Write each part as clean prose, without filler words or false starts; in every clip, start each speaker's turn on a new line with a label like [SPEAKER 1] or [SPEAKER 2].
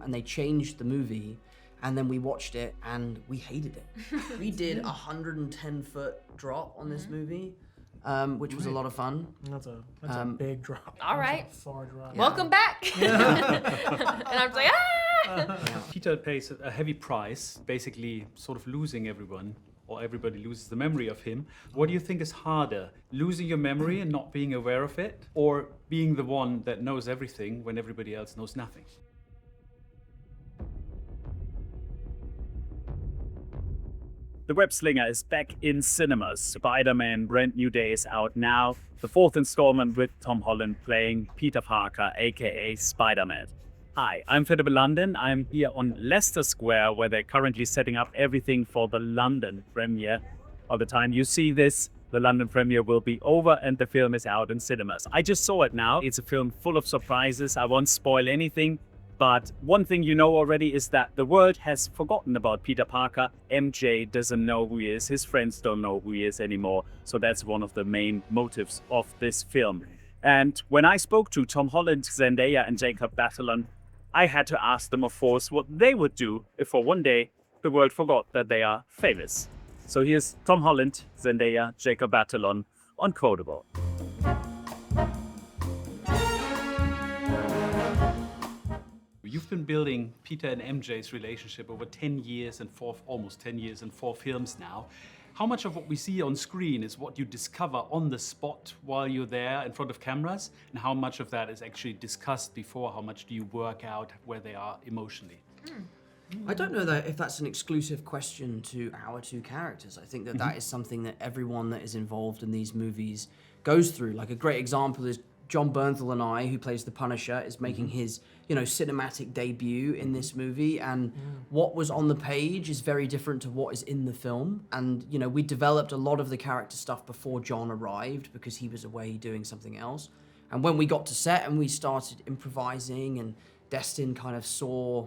[SPEAKER 1] and they changed the movie, and then we watched it and we hated it. We did a 110-foot drop on this movie, which was a lot of fun.
[SPEAKER 2] That's a big drop.
[SPEAKER 3] All right.
[SPEAKER 2] That's a far drop.
[SPEAKER 3] Welcome back. And I'm like,
[SPEAKER 4] Peter pays a heavy price, basically sort of losing everyone, or everybody loses the memory of him. What do you think is harder, losing your memory and not being aware of it, or being the one that knows everything when everybody else knows nothing?
[SPEAKER 5] The Web Slinger is back in cinemas. Spider-Man Brand New Day is out now. The fourth installment with Tom Holland playing Peter Parker, aka Spider-Man. Hi, I'm Quotable London. I'm here on Leicester Square, where they're currently setting up everything for the London premiere. By the time you see this, the London premiere will be over and the film is out in cinemas. I just saw it now. It's a film full of surprises. I won't spoil anything. But one thing you know already is that the world has forgotten about Peter Parker. MJ doesn't know who he is. His friends don't know who he is anymore. So that's one of the main motives of this film. And when I spoke to Tom Holland, Zendaya and Jacob Batalon, I had to ask them, of course, what they would do if for one day the world forgot that they are famous. So here's Tom Holland, Zendaya, Jacob Batalon on Quotable.
[SPEAKER 4] You've been building Peter and MJ's relationship over 10 years and almost 10 years and 4 films now. How much of what we see on screen is what you discover on the spot while you're there in front of cameras? And how much of that is actually discussed before? How much do you work out where they are emotionally?
[SPEAKER 1] I don't know if that's an exclusive question to our two characters. I think that is something that everyone that is involved in these movies goes through. Like a great example is Jon Bernthal and I, who plays the Punisher, is making his, cinematic debut in this movie, and what was on the page is very different to what is in the film. And, we developed a lot of the character stuff before Jon arrived because he was away doing something else. And when we got to set and we started improvising, and Destin kind of saw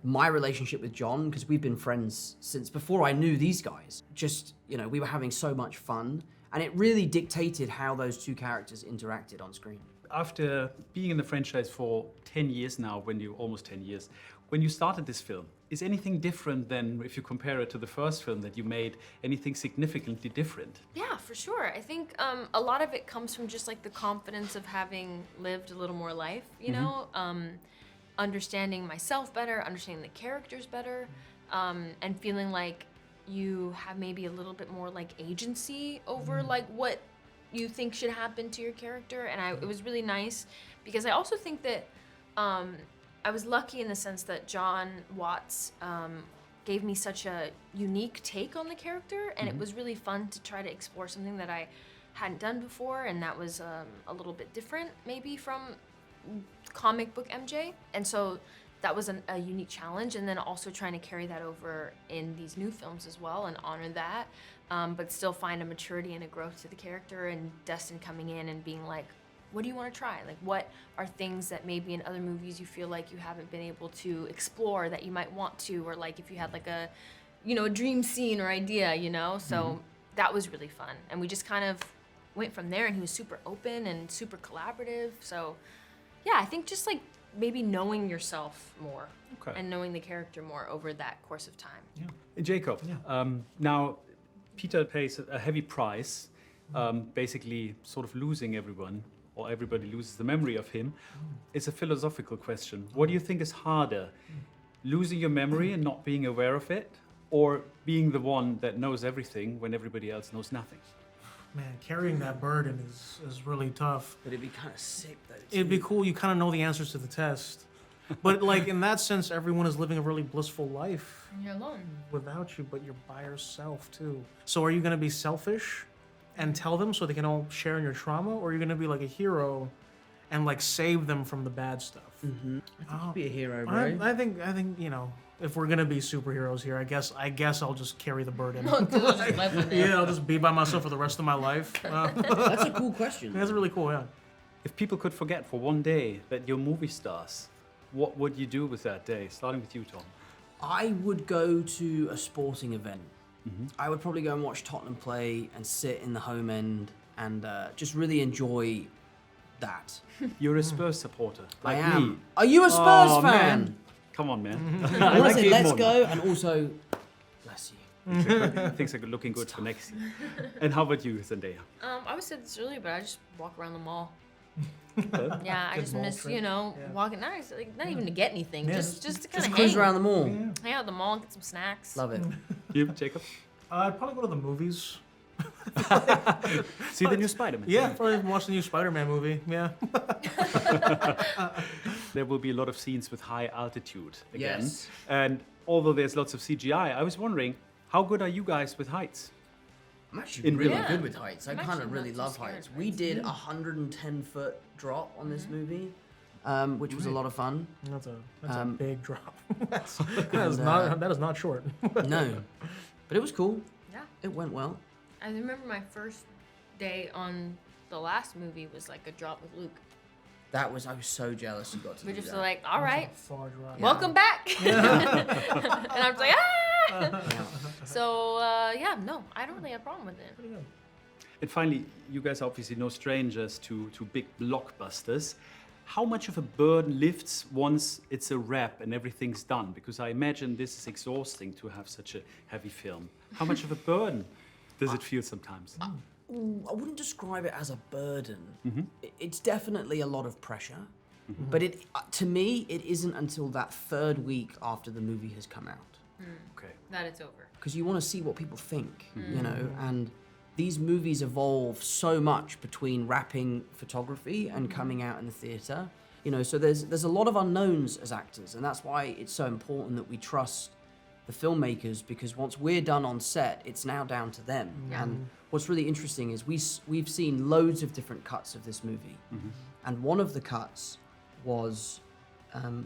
[SPEAKER 1] my relationship with Jon, because we've been friends since before I knew these guys. Just, we were having so much fun. And it really dictated how those two characters interacted on screen.
[SPEAKER 4] After being in the franchise for 10 years now, almost 10 years, when you started this film, is anything different than if you compare it to the first film that you made, anything significantly different?
[SPEAKER 3] yeah, for sure. I think a lot of it comes from just like the confidence of having lived a little more life, understanding myself better, understanding the characters better, and feeling like you have maybe a little bit more like agency over like what you think should happen to your character. And it was really nice because I also think that I was lucky in the sense that Jon Watts gave me such a unique take on the character, and it was really fun to try to explore something that I hadn't done before, and that was a little bit different maybe from comic book MJ. And so that was a unique challenge, and then also trying to carry that over in these new films as well and honor that, but still find a maturity and a growth to the character, and Destin coming in and being like, what do you want to try? Like, what are things that maybe in other movies you feel like you haven't been able to explore that you might want to, or like if you had like a dream scene or idea, So that was really fun. And we just kind of went from there, and he was super open and super collaborative. So yeah, I think just like maybe knowing yourself more and knowing the character more over that course of time.
[SPEAKER 4] Yeah. Jacob, now Peter pays a heavy price, basically sort of losing everyone, or everybody loses the memory of him. It's a philosophical question. What do you think is harder, losing your memory and not being aware of it, or being the one that knows everything when everybody else knows nothing?
[SPEAKER 2] Man, carrying that burden is really tough.
[SPEAKER 1] But it'd be kind of sick, though.
[SPEAKER 2] It'd be cool. You kind of know the answers to the test. But like in that sense, everyone is living a really blissful life.
[SPEAKER 3] And you're alone.
[SPEAKER 2] Without you, but you're by yourself too. So are you going to be selfish and tell them so they can all share in your trauma? Or are you going to be like a hero and like save them from the bad stuff?
[SPEAKER 1] I think you'd be a hero, bro.
[SPEAKER 2] I think if we're gonna be superheroes here, I guess I'll just carry the burden. I'll just be by myself for the rest of my life.
[SPEAKER 1] That's a cool question.
[SPEAKER 2] That's really cool, yeah.
[SPEAKER 4] If people could forget for one day that you're movie stars, what would you do with that day? Starting with you, Tom.
[SPEAKER 1] I would go to a sporting event. I would probably go and watch Tottenham play and sit in the home end and just really enjoy that.
[SPEAKER 4] You're a Spurs supporter, like
[SPEAKER 1] I am.
[SPEAKER 4] me.
[SPEAKER 1] Are you a Spurs fan?
[SPEAKER 4] Man. Come on, man.
[SPEAKER 1] I want to say
[SPEAKER 4] it
[SPEAKER 1] let's
[SPEAKER 4] more
[SPEAKER 1] go, and also bless you.
[SPEAKER 4] now. Things are looking good for next year. And how about you, Zendaya?
[SPEAKER 3] I was said this earlier, but I just walk around the mall.
[SPEAKER 4] Okay.
[SPEAKER 3] Yeah, I
[SPEAKER 2] Good
[SPEAKER 3] just
[SPEAKER 2] mall
[SPEAKER 3] miss,
[SPEAKER 2] trip.
[SPEAKER 3] you know,
[SPEAKER 2] Yeah.
[SPEAKER 3] walking. Not even to get anything,
[SPEAKER 2] Yeah,
[SPEAKER 3] just to kind
[SPEAKER 1] Just
[SPEAKER 3] of
[SPEAKER 1] cruise
[SPEAKER 3] hang.
[SPEAKER 1] around the mall.
[SPEAKER 3] Hang out at the mall, get some snacks.
[SPEAKER 1] Love it.
[SPEAKER 4] You, Jacob?
[SPEAKER 2] I'd probably go to the movies.
[SPEAKER 4] See the new Spider-Man?
[SPEAKER 2] Yeah, probably watch the new Spider-Man movie. Yeah.
[SPEAKER 4] There will be a lot of scenes with high altitude again.
[SPEAKER 1] Yes.
[SPEAKER 4] And although there's lots of CGI, I was wondering, how good are you guys with heights?
[SPEAKER 1] I'm actually
[SPEAKER 4] In
[SPEAKER 1] really
[SPEAKER 4] real
[SPEAKER 3] life.
[SPEAKER 1] good with heights. I
[SPEAKER 3] I'm
[SPEAKER 1] kind
[SPEAKER 3] actually
[SPEAKER 1] of really
[SPEAKER 3] not too
[SPEAKER 1] love
[SPEAKER 3] scared
[SPEAKER 1] heights.
[SPEAKER 3] of
[SPEAKER 1] We
[SPEAKER 3] heights.
[SPEAKER 1] did a 110-foot drop on this movie, which was a lot of fun.
[SPEAKER 2] That's a big drop. that is not short.
[SPEAKER 1] No, but it was cool.
[SPEAKER 3] Yeah.
[SPEAKER 1] It went well.
[SPEAKER 3] I remember my first day on the last movie was like a drop with Luke.
[SPEAKER 1] I was so jealous you got to
[SPEAKER 3] We're
[SPEAKER 1] do
[SPEAKER 3] just
[SPEAKER 1] that.
[SPEAKER 3] like, all right,
[SPEAKER 2] Far drop.
[SPEAKER 3] welcome back. and I'm just like, ah. So yeah, no, I don't really have a problem with it.
[SPEAKER 2] Pretty good.
[SPEAKER 4] And finally, you guys are obviously no strangers to big blockbusters. How much of a burden lifts once it's a wrap and everything's done? Because I imagine this is exhausting to have such a heavy film. How much of a burden does it feel sometimes?
[SPEAKER 1] I wouldn't describe it as a burden. It's definitely a lot of pressure, but to me, it isn't until that third week after the movie has come out.
[SPEAKER 4] Okay.
[SPEAKER 3] That it's over.
[SPEAKER 1] Because you want to see what people think, you know, and these movies evolve so much between wrapping photography and coming out in the theater, you know, so there's a lot of unknowns as actors, and that's why it's so important that we trust the filmmakers, because once we're done on set, it's now down to them.
[SPEAKER 3] Yeah.
[SPEAKER 1] And what's really interesting is we've seen loads of different cuts of this movie, and one of the cuts was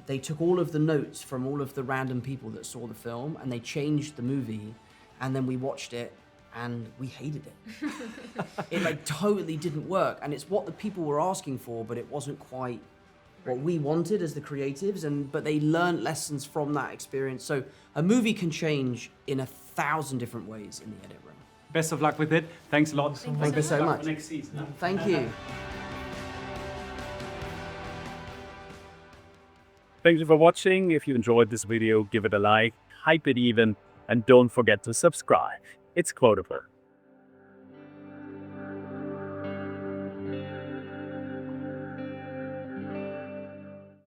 [SPEAKER 1] they took all of the notes from all of the random people that saw the film and they changed the movie, and then we watched it and we hated it. It like totally didn't work, and it's what the people were asking for, but it wasn't quite what we wanted as the creatives, but they learned lessons from that experience. So a movie can change in 1,000 different ways in the edit room.
[SPEAKER 4] Best of luck with it. Thanks a lot.
[SPEAKER 1] Thank you so
[SPEAKER 4] Good luck
[SPEAKER 1] much.
[SPEAKER 4] for next season.
[SPEAKER 1] Thank you.
[SPEAKER 5] Thank you for watching. If you enjoyed this video, give it a like, hype it even, and don't forget to subscribe. It's Quotable.